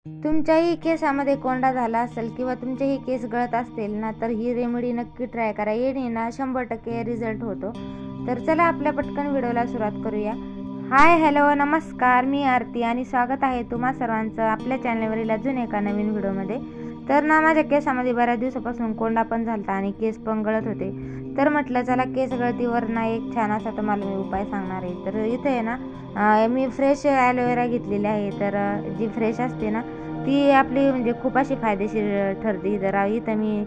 तुमच्याही केसामध्ये कोंडा झाला असेल किंवा तुमचेही केस गळत असतील ना, तर ही रेमेडी नक्की ट्राय करा. येणे ना 100% रिझल्ट होतो. तर चला आपल्या पटकन व्हिडिओला सुरुवात करूया. हाय, हॅलो, नमस्कार. मी आरती आणि स्वागत आहे तुम्हा सर्वांचं आपल्या चॅनलवरील अजून एका नवीन व्हिडिओमध्ये. तर ना माझ्या केसामध्ये बऱ्याच दिवसापासून कोंडा पण झाला आणि केस पण गळत होते. तर म्हटलं चला केस गळतीवर ना एक छान असा तुम्हाला मी उपाय सांगणार आहे. तर इथे आहे ना मी फ्रेश ॲलोवेरा घेतलेली आहे. तर जी फ्रेश असते ना ती आपली म्हणजे खूप अशी फायदेशीर ठरते. जरा इथं मी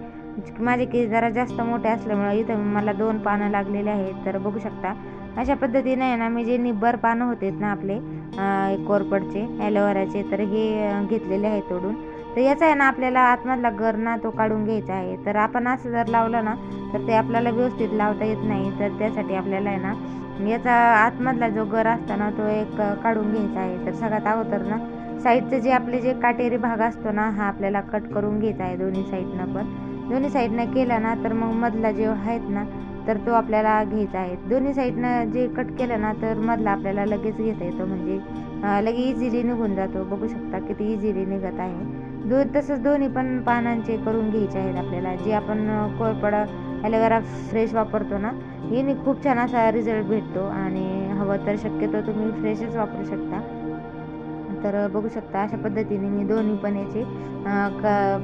माझे केस जरा जास्त मोठे असल्यामुळे इथं मला 2 पानं लागलेले आहेत. तर बघू शकता अशा पद्धतीने आहे ना मी जे निब्बर पानं होते ना आपले कोरपडचे ॲलोवेराचे, तर हे घेतलेले आहे तोडून. तर याचा आहे ना आपल्याला आतमधला गर ना तो काढून घ्यायचा आहे. तर आपण असं जर लावलं ना तर ते आपल्याला व्यवस्थित लावता येत नाही. तर त्यासाठी आपल्याला आहे ना याचा आतमधला जो गर असतो ना तो एक काढून घ्यायचा आहे. तर सगळ्यात अगोदर ना साईडचे जे आपले जे काटेरी भाग असतो ना हा आपल्याला कट करून घ्यायचा आहे दोन्ही साईडनं. पण दोन्ही साईडनं केला ना तर मग मधला जे आहेत ना तर तो आपल्याला घ्यायचा आहे. दोन्ही साईडनं जे कट केलं ना तर मधला आपल्याला लगेच घेता येतो, म्हणजे लगेच इझिली निघून जातो. बघू शकता किती इझिली निघत आहे. तसंच दोन्ही पण पानांचे करून घ्यायचे आहेत आपल्याला. जे आपण कोरपड ॲलोवेरा फ्रेश वापरतो ना याने खूप छान असा रिझल्ट भेटतो आणि हवं तर शक्यतो तुम्ही फ्रेशच वापरू शकता. तर बघू शकता अशा पद्धतीने मी दोन्ही पण याचे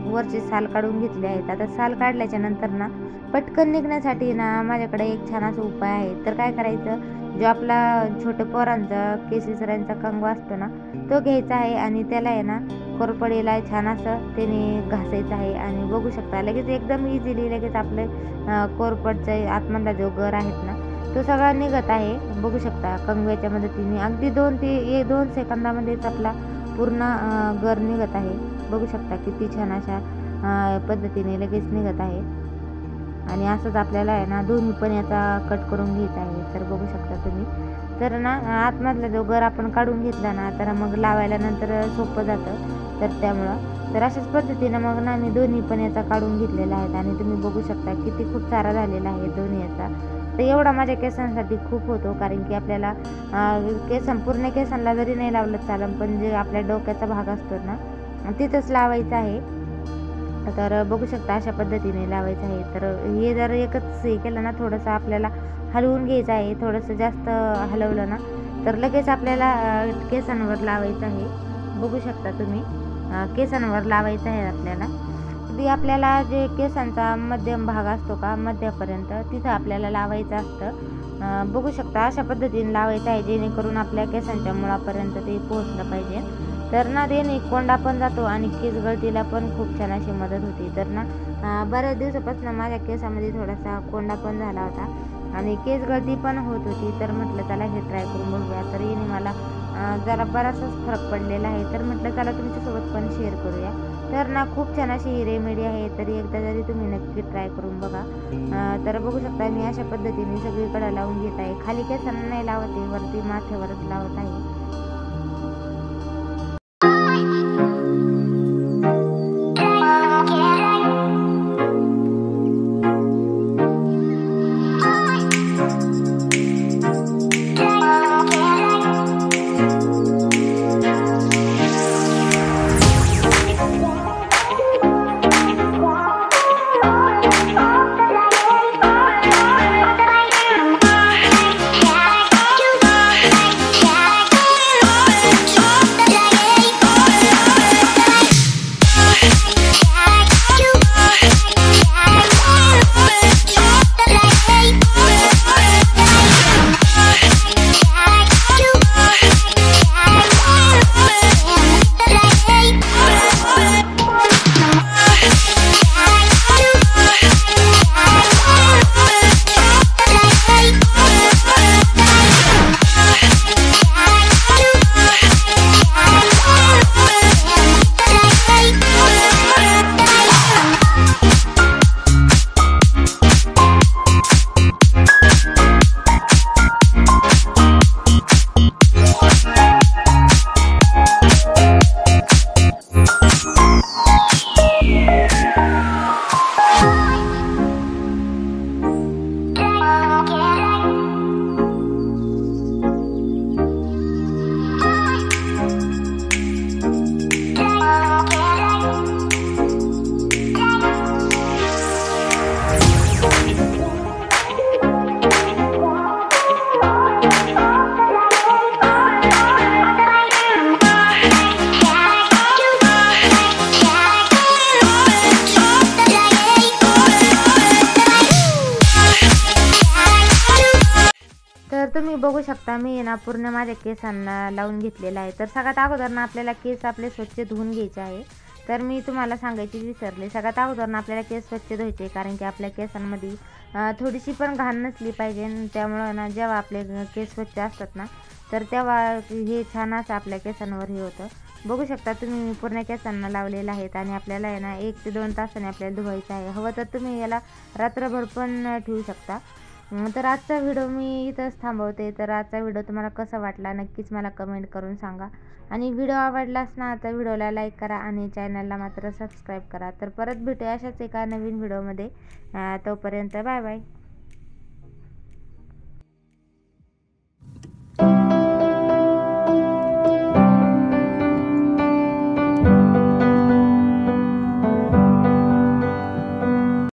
वरचे साल काढून घेतले आहेत. आता साल काढल्याच्या नंतर ना पटकन निघण्यासाठी ना माझ्याकडे एक छान असा उपाय आहे. तर काय करायचं, जो आपला छोट्या पोरांचा केसविचऱ्यांचा कंगवा असतो ना तो घ्यायचा आहे आणि त्याला आहे ना कोरपडीला छान असं त्याने घासायचं आहे. आणि बघू शकता लगेच एकदम इझिली लगेच आपले कोरपडचा आतमधला जो गर आहेत ना तो सगळा निघत आहे. बघू शकता कंगव्याच्या मदतीने अगदी 2 सेकंदामध्येच आपला पूर्ण गर निघत आहे. बघू शकता किती छान अशा पद्धतीने लगेच निघत आहे. आणि असंच आपल्याला आहे ना दोन्ही पण याचा कट करून घ्यायचा आहे. तर बघू शकता तुम्ही. तर ना आतमधला जो गर आपण काढून घेतला ना तर मग लावायला नंतर सोपं जातं. तर त्यामुळं तर अशाच पद्धतीनं मग ना मी दोन्ही पण याचा काढून घेतलेला आहेत. आणि तुम्ही बघू शकता किती खूप सारा झालेला आहे दोन्ही याचा. तर एवढा माझ्या केसांसाठी खूप होतो, कारण की आपल्याला पूर्ण केसांना जरी नाही लावलं चालेल, पण जे आपल्या डोक्याचा भाग असतो ना तिथंच लावायचं आहे. तर बघू शकता अशा पद्धतीने लावायचं आहे. तर हे जर एकच हे केलं ना थोडंसं आपल्याला हलवून घ्यायचं आहे. थोडंसं जास्त हलवलं ना तर लगेच आपल्याला केसांवर लावायचं आहे. बघू शकता तुम्ही केसांवर लावायचं आहे आपल्याला. ती आपल्याला जे केसांचा मध्यम भाग असतो का मध्यापर्यंत तिथं आपल्याला लावायचं असतं. बघू शकता अशा पद्धतीने लावायचं आहे जेणेकरून आपल्या केसांच्या मुळापर्यंत ते पोहोचलं पाहिजे. तर ना त्याने कोंडा पण जातो आणि केस गळतीला पण खूप छान अशी मदत होती. तर ना बऱ्याच दिवसापासून माझ्या केसामध्ये थोडासा कोंडा पण झाला होता आणि केस गळती पण होत होती. तर म्हटलं चला हे ट्राय करून बघूया. तर याने मला जरा बराचसाच फरक पडलेला आहे. तर म्हटलं चला तुमच्यासोबत पण शेअर करूया. तर ना खूप छान अशी ही रेमेडी आहे. तरी एकदा जरी तुम्ही नक्की ट्राय करून बघा. तर बघू शकता मी अशा पद्धतीने सगळीकडे लावून घेत आहे. खाली केसांना नाही लावत आहे, वरती माथ्यावरच लावत आहे. बघू शकता मी ना पूर्ण माझ्या केसांना लावून घेतलेला आहे. तर सगळ्यात अगोदर ना आपल्याला केस आपले स्वच्छ धुवून घ्यायचे आहे. तर मी तुम्हाला सांगायची विसरले, सगळ्यात अगोदर ना आपल्याला केस स्वच्छ धुवायचे, कारण की आपल्या केसांमध्ये थोडीशी पण घाण नसली पाहिजे. त्यामुळं ना जेव्हा आपले केस स्वच्छ असतात ना, तर तेव्हा हे छान असं आपल्या केसांवर हे होतं. बघू शकता तुम्ही मी पूर्ण केसांना लावलेलं आहेत आणि आपल्याला आहे ना 1 ते 2 तासाने आपल्याला धुवायचं आहे. हवं तर तुम्ही याला रात्रभर पण ठेवू शकता. तर आजचा व्हिडिओ मी इथंच थांबवते. तर आजचा व्हिडिओ तुम्हाला कसा वाटला नक्कीच मला कमेंट करून सांगा. आणि व्हिडिओ आवडलाच ना तर व्हिडिओला लाईक करा आणि चॅनलला मात्र सबस्क्राईब करा. तर परत भेटूया अशाच एका नवीन व्हिडिओमध्ये. तोपर्यंत बाय बाय.